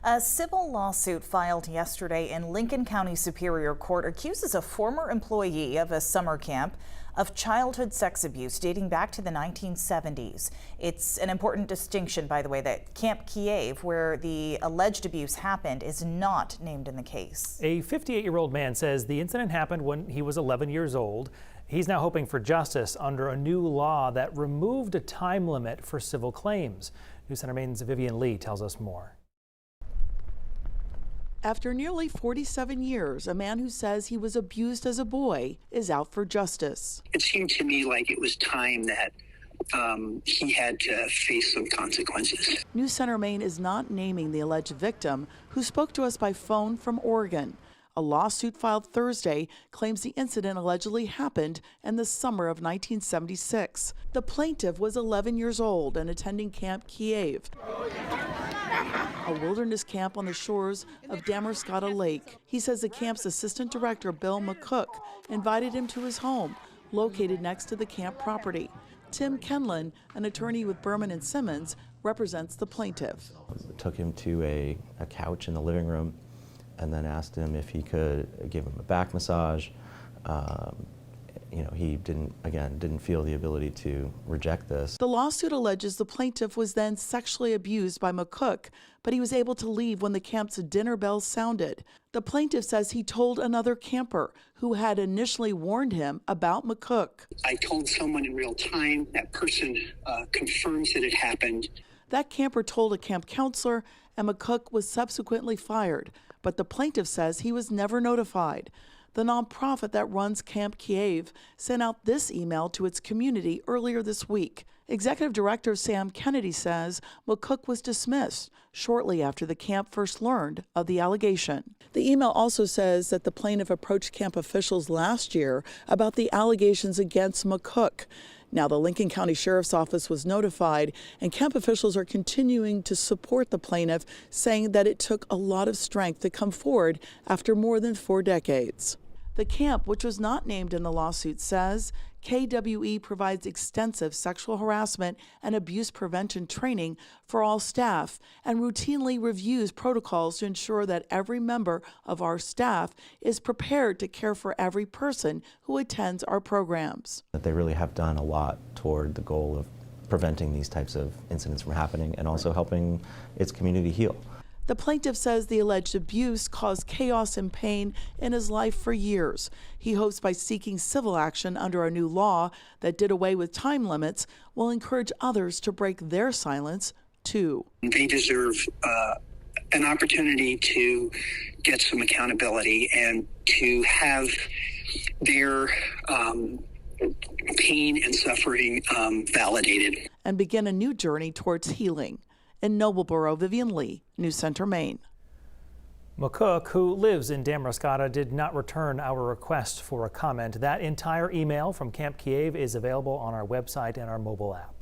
A civil lawsuit filed yesterday in Lincoln County Superior Court accuses a former employee of a summer camp of childhood sex abuse dating back to the 1970s. It's an important distinction, by the way, that Camp Kieve, where the alleged abuse happened, is not named in the case. A 58-year-old man says the incident happened when he was 11 years old. He's now hoping for justice under a new law that removed a time limit for civil claims. News Center Maine's Vivian Lee tells us more. After nearly 47 years, a man who says he was abused as a boy is out for justice. It seemed to me like it was time that he had to face some consequences. News Center Maine is not naming the alleged victim, who spoke to us by phone from Oregon. A lawsuit filed Thursday claims the incident allegedly happened in the summer of 1976. The plaintiff was 11 years old and attending Camp Kieve, a wilderness camp on the shores of Damariscotta Lake. He says the camp's assistant director, Bill McCook, invited him to his home, located next to the camp property. Tim Kenlin, an attorney with Berman and Simmons, represents the plaintiff. Took him to a couch in the living room and then asked him if he could give him a back massage. He didn't feel the ability to reject this. The lawsuit alleges the plaintiff was then sexually abused by McCook, but he was able to leave when the camp's dinner bell sounded. The plaintiff says he told another camper who had initially warned him about McCook. I told someone in real time. That person confirms that it happened. That camper told a camp counselor, and McCook was subsequently fired, but the plaintiff says he was never notified. The nonprofit that runs Camp Kieve sent out this email to its community earlier this week. Executive Director Sam Kennedy says McCook was dismissed shortly after the camp first learned of the allegation. The email also says that the plaintiff approached camp officials last year about the allegations against McCook. Now the Lincoln County Sheriff's Office was notified, and camp officials are continuing to support the plaintiff, saying that it took a lot of strength to come forward after more than 4 decades. The camp, which was not named in the lawsuit, says KWE provides extensive sexual harassment and abuse prevention training for all staff and routinely reviews protocols to ensure that every member of our staff is prepared to care for every person who attends our programs. That they really have done a lot toward the goal of preventing these types of incidents from happening and also helping its community heal. The plaintiff says the alleged abuse caused chaos and pain in his life for years. He hopes by seeking civil action under a new law that did away with time limits will encourage others to break their silence, too. They deserve an opportunity to get some accountability and to have their pain and suffering validated. And begin a new journey towards healing. In Nobleboro, Vivian Lee, News Center, Maine. McCook, who lives in Damariscotta, did not return our request for a comment. That entire email from Camp Kieve is available on our website and our mobile app.